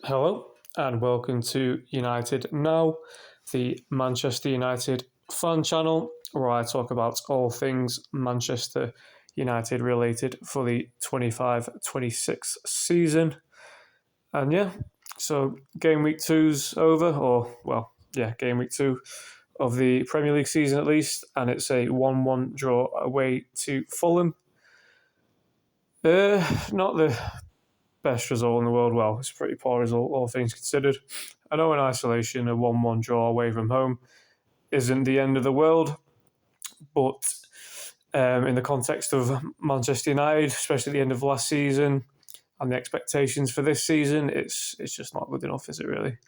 Hello and welcome to United Now, the Manchester United fan channel, where I talk about all things Manchester United related for the 25-26 season. And so game week two's over, game week two of the Premier League season at least, and it's a 1-1 draw away to Fulham. Not the best result in the world. Well, it's a pretty poor result, all things considered. I know in isolation, a 1-1 draw away from home isn't the end of the world, but in the context of Manchester United, especially at the end of last season, and the expectations for this season, it's just not good enough, is it really?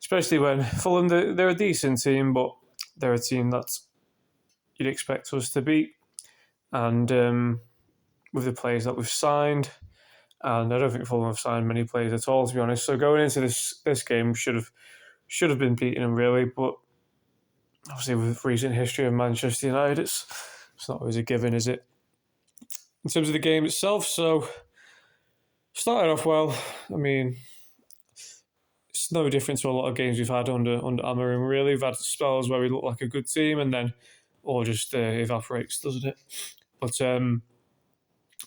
Especially when Fulham, they're a decent team, but they're a team that you'd expect us to beat. And with the players that we've signed, and I don't think Fulham have signed many players at all, to be honest. So going into this game, should have been beating them really, but obviously with recent history of Manchester United, it's not always a given, is it? In terms of the game itself, so started off well. I mean, it's no different to a lot of games we've had under Amorim, really. We've had spells where we look like a good team and then all just evaporates, doesn't it? But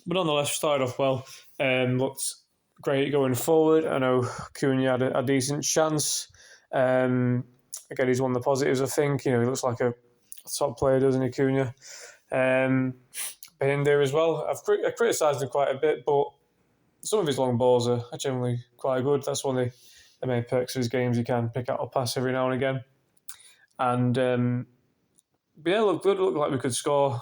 nonetheless, started off well. Looked great going forward. I know Cunha had a decent chance. Again, he's one of the positives, I think. He looks like a top player, doesn't he, Cunha? Behind as well. I've criticised him quite a bit, but some of his long balls are generally quite good. That's one of the main perks of his games. He can pick out a pass every now and again. And looked good. Looked like we could score.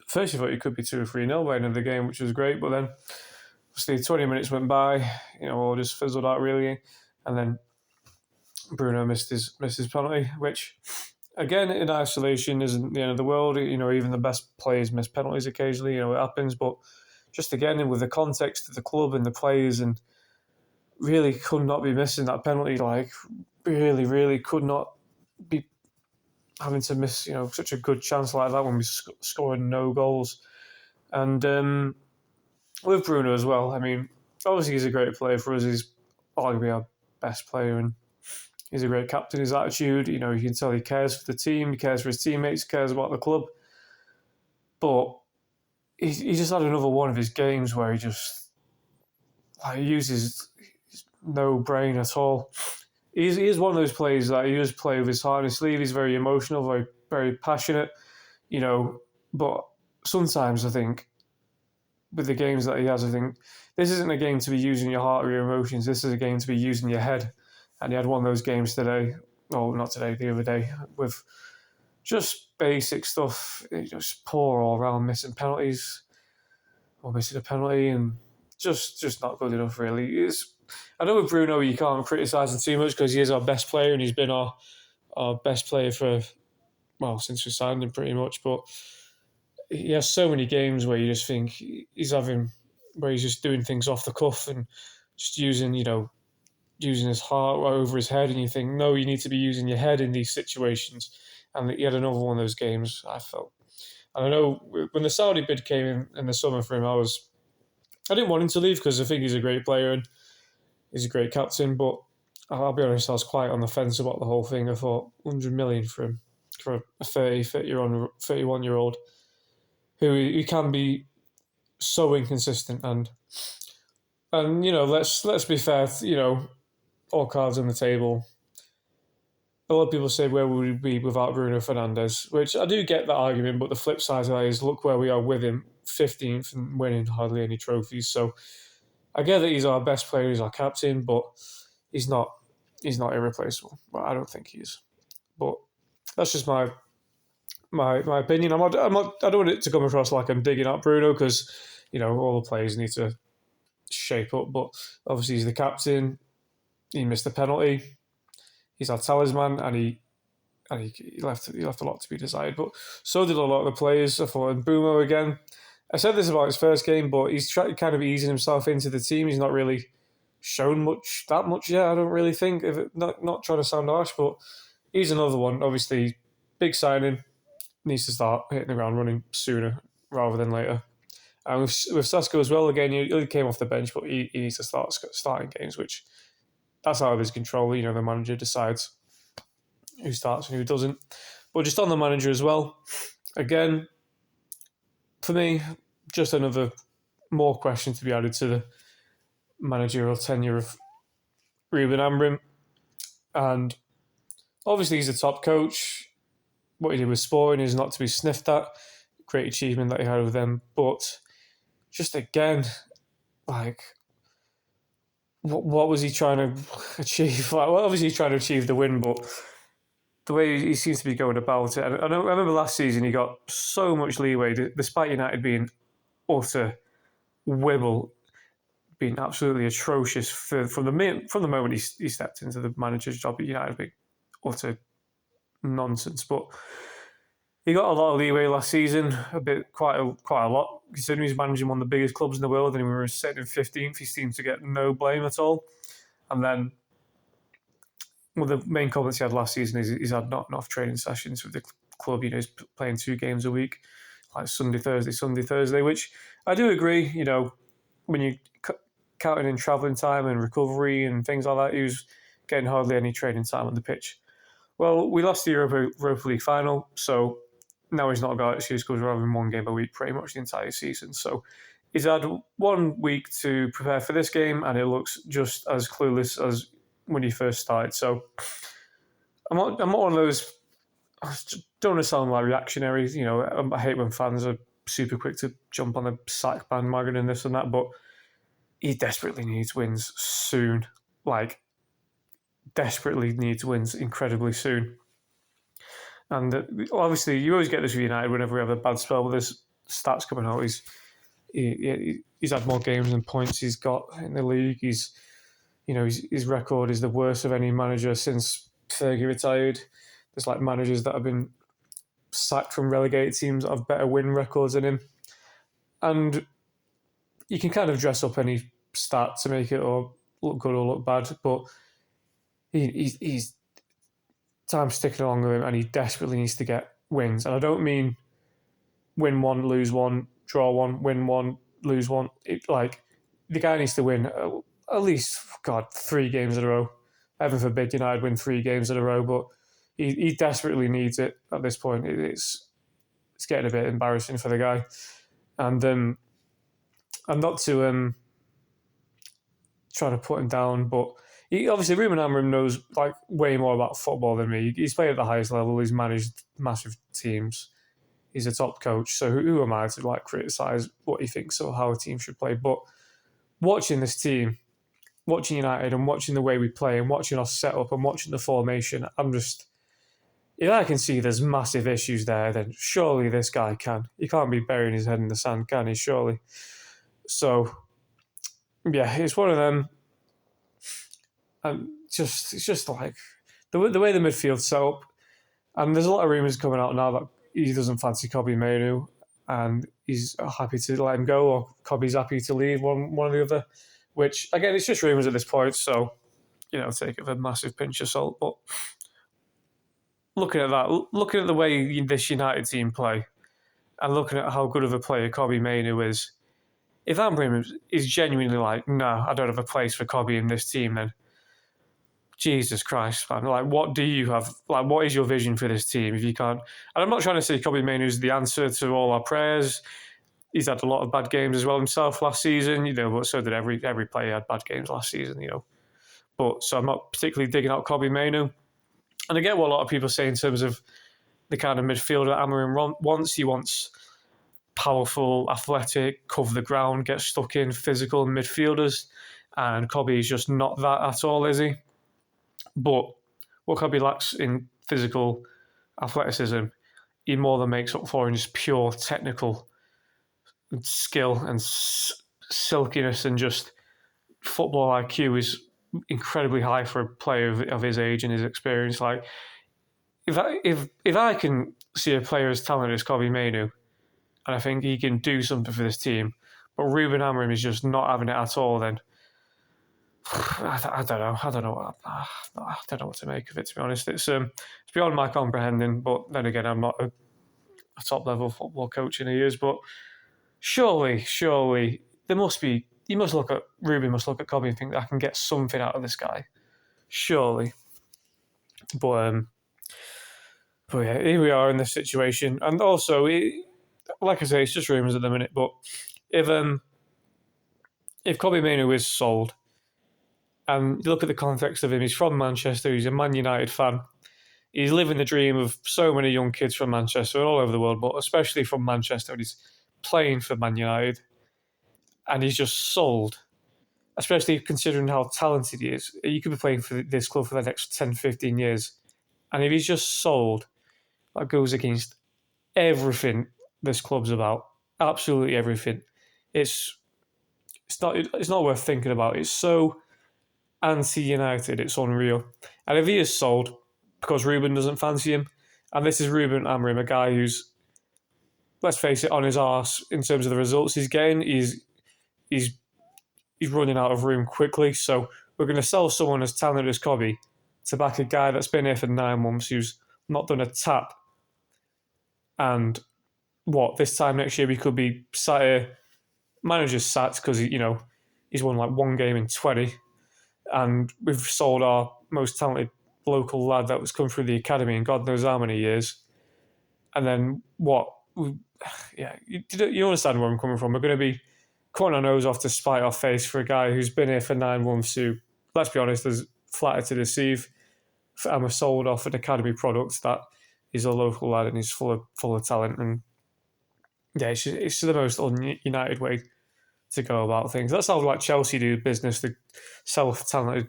First, you thought it could be 2 or 3-0 by the end of the game, which was great. But then, obviously, 20 minutes went by. All just fizzled out really, and then Bruno missed his penalty, which, again, in isolation, isn't the end of the world. Even the best players miss penalties occasionally. It happens. But just again, with the context of the club and the players, and really could not be missing that penalty. Like, really, really could not be having to miss, such a good chance like that when we scoring no goals. And with Bruno as well, I mean, obviously he's a great player for us. He's arguably our best player, and he's a great captain. His attitude, you can tell he cares for the team, he cares for his teammates, cares about the club. But he just had another one of his games where he just uses no brain at all. He's one of those players that he does play with his heart on his sleeve. He's very emotional, very, very passionate, But sometimes I think with the games that he has, I think this isn't a game to be using your heart or your emotions. This is a game to be using your head. And he had one of those games today. Oh, not today, the other day, with just basic stuff. Just poor all around, missing penalties, or missing a penalty, and just not good enough, really. I know with Bruno you can't criticise him too much because he is our best player and he's been our best player since we signed him pretty much. But he has so many games where you just think he's just doing things off the cuff and just using his heart over his head, and you think, no, you need to be using your head in these situations. And he had another one of those games, I felt. And I know when the Saudi bid came in the summer for him, I didn't want him to leave because I think he's a great player and he's a great captain, but I'll be honest, I was quite on the fence about the whole thing. I thought 100 million for him, for a 31-year-old who can be so inconsistent. And let's be fair, all cards on the table. A lot of people say, where would we be without Bruno Fernandes? Which I do get that argument, but the flip side of that is, look where we are with him, 15th and winning hardly any trophies. So I get that he's our best player, he's our captain, but he's not irreplaceable. Well, I don't think he is. But that's just my opinion. I don't want it to come across like I'm digging up Bruno because all the players need to shape up. But obviously he's the captain. He missed the penalty. He's our talisman, and he left a lot to be desired. But so did a lot of the players. I thought, and Bumo again. I said this about his first game, but he's kind of easing himself into the team. He's not really shown that much yet. I don't really think. Not trying to sound harsh, but he's another one. Obviously, big signing, needs to start hitting the ground running sooner rather than later. And with Sasko as well, again, he came off the bench, but he needs to start starting games, which that's out of his control. The manager decides who starts and who doesn't. But just on the manager as well, again, for me, just another more question to be added to the managerial tenure of Ruben Amorim. And obviously, he's a top coach. What he did with Sporting is not to be sniffed at. Great achievement that he had with them. But just again, like, what was he trying to achieve? Well, obviously, he's trying to achieve the win, but the way he seems to be going about it. And I remember last season he got so much leeway, despite United being utter wibble, being absolutely atrocious from the moment he stepped into the manager's job at United, being utter nonsense. But he got a lot of leeway last season, quite a lot, considering he's managing one of the biggest clubs in the world, and we were sitting in 15th. He seemed to get no blame at all. And then one of the main comments he had last season is he's had not enough training sessions with the club. He's playing 2 games a week, like Sunday, Thursday, which I do agree. When you counting in travelling time and recovery and things like that, he was getting hardly any training time on the pitch. Well, we lost the Europa League final, so now he's not got excuse because we're having 1 game a week pretty much the entire season. So he's had 1 week to prepare for this game, and it looks just as clueless as when he first started. So I'm not one of those. I don't want to sound like reactionaries. I hate when fans are super quick to jump on the sack bandwagon and this and that, but he desperately needs wins soon. Like, desperately needs wins incredibly soon. And obviously, you always get this with United whenever we have a bad spell with his stats coming out. He's had more games than points he's got in the league. His record is the worst of any manager since Fergie retired. There's like managers that have been sacked from relegated teams that have better win records than him. And you can kind of dress up any stat to make it or look good or look bad, but he's time's ticking along with him, and he desperately needs to get wins. And I don't mean win 1, lose 1, draw 1, win 1, lose 1. The guy needs to win at least 3 games in a row. Heaven forbid United win 3 games in a row, but he desperately needs it at this point. It's getting a bit embarrassing for the guy, and not to try to put him down, but obviously Ruben Amorim knows way more about football than me. He's played at the highest level. He's managed massive teams. He's a top coach. So who am I to criticise what he thinks or how a team should play? But watching this team, watching United and watching the way we play and watching our setup and watching the formation, if I can see there's massive issues there, then surely this guy can. He can't be burying his head in the sand, can he? Surely. So, yeah, it's one of them. And it's just like the way the midfield's set up, and there's a lot of rumours coming out now that he doesn't fancy Mainoo, and he's happy to let him go, or Kobe's happy to leave, one or the other. Which again, it's just rumours at this point, so take it with a massive pinch of salt. But looking at that, looking at the way this United team play, and looking at how good of a player Mainoo is, if Amorim is genuinely no, I don't have a place for Kobe in this team, then Jesus Christ, man. What do you have? What is your vision for this team if you can't? And I'm not trying to say Mainoo is the answer to all our prayers. He's had a lot of bad games as well himself last season, but so did every player had bad games last season, But so I'm not particularly digging out Mainoo. And I get what a lot of people say in terms of the kind of midfielder Amorim wants. He wants powerful, athletic, cover the ground, get stuck in, physical midfielders. And Kobe is just not that at all, is he? But what Kobe lacks in physical athleticism, he more than makes up for in just pure technical skill and silkiness, and just football IQ is incredibly high for a player of his age and his experience. If I can see a player as talented as Kobe Mainoo, and I think he can do something for this team, but Ruben Amorim is just not having it at all, then I don't know. I don't know what to make of it, to be honest. It's beyond my comprehending. But then again, I'm not a top level football coach in years. But surely, there must be. Ruben must look at Kobe and think that I can get something out of this guy. Surely, but yeah, here we are in this situation, and also, like I say, it's just rumours at the minute. But if Kobe Mainoo is sold, and you look at the context of him, he's from Manchester, he's a Man United fan. He's living the dream of so many young kids from Manchester and all over the world, but especially from Manchester, and he's playing for Man United, and he's just sold, especially considering how talented he is. You could be playing for this club for the next 10, 15 years, and if he's just sold, that goes against everything this club's about. Absolutely everything. It's not worth thinking about. It's so anti-United, it's unreal. And if he is sold because Ruben doesn't fancy him, and this is Ruben Amorim, a guy who's, let's face it, on his arse in terms of the results he's getting, he's running out of room quickly. So we're going to sell someone as talented as Kobe to back a guy that's been here for 9 months who's not done a tap. And this time next year we could be sat here, manager's sacked because he's won like one game in 20, and we've sold our most talented local lad that was come through the academy in God knows how many years. And then what? Yeah, you understand where I'm coming from. We're going to be cutting our nose off to spite our face for a guy who's been here for 9 months who, let's be honest, is flattered to deceive, and we're sold off an academy product that is a local lad and he's full of talent. And yeah, it's the most un-United way to go about things. That's how like Chelsea do business. They sell talented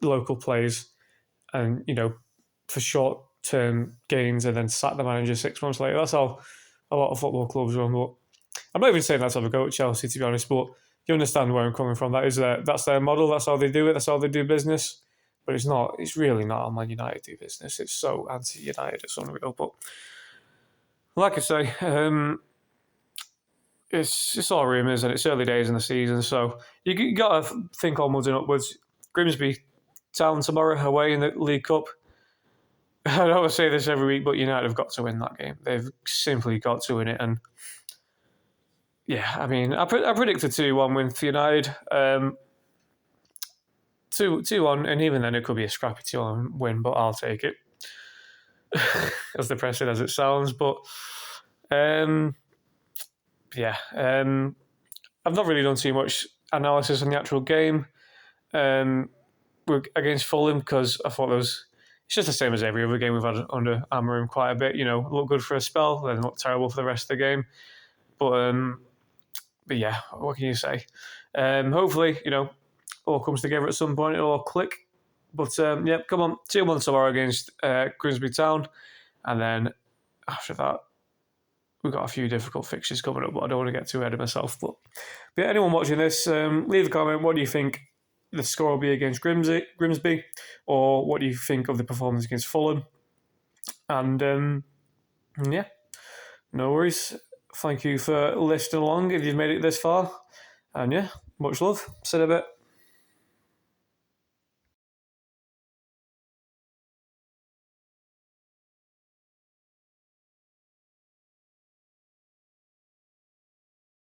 local players, and for short-term gains, and then sack the manager 6 months later. That's how a lot of football clubs run. But I'm not even saying that's how they go at Chelsea, to be honest. But you understand where I'm coming from. That's their model. That's how they do it. That's how they do business. But it's not. It's really not how Man United do business. It's so anti-United. It's unreal. But like I say, it's all rumours and it's early days in the season. So you got to think onwards and upwards. Grimsby Town tomorrow away in the League Cup. I don't say this every week, but United have got to win that game. They've simply got to win it. And yeah, I mean, I predict a 2-1 win for United. 2-1, and even then it could be a scrappy 2-1 win, but I'll take it. As depressing as it sounds. But yeah, I've not really done too much analysis on the actual game against Fulham, because I thought it's just the same as every other game we've had under Amorim quite a bit. Look good for a spell, then look terrible for the rest of the game. But yeah, what can you say? Hopefully, all comes together at some point. It'll all click. But yeah, come on, 2-1 tomorrow against Grimsby Town, and then after that, we've got a few difficult fixtures coming up, but I don't want to get too ahead of myself. But yeah, anyone watching this, leave a comment. What do you think the score will be against Grimsby, or what do you think of the performance against Fulham? And yeah, no worries. Thank you for listening along if you've made it this far. And yeah, much love. See you in a bit.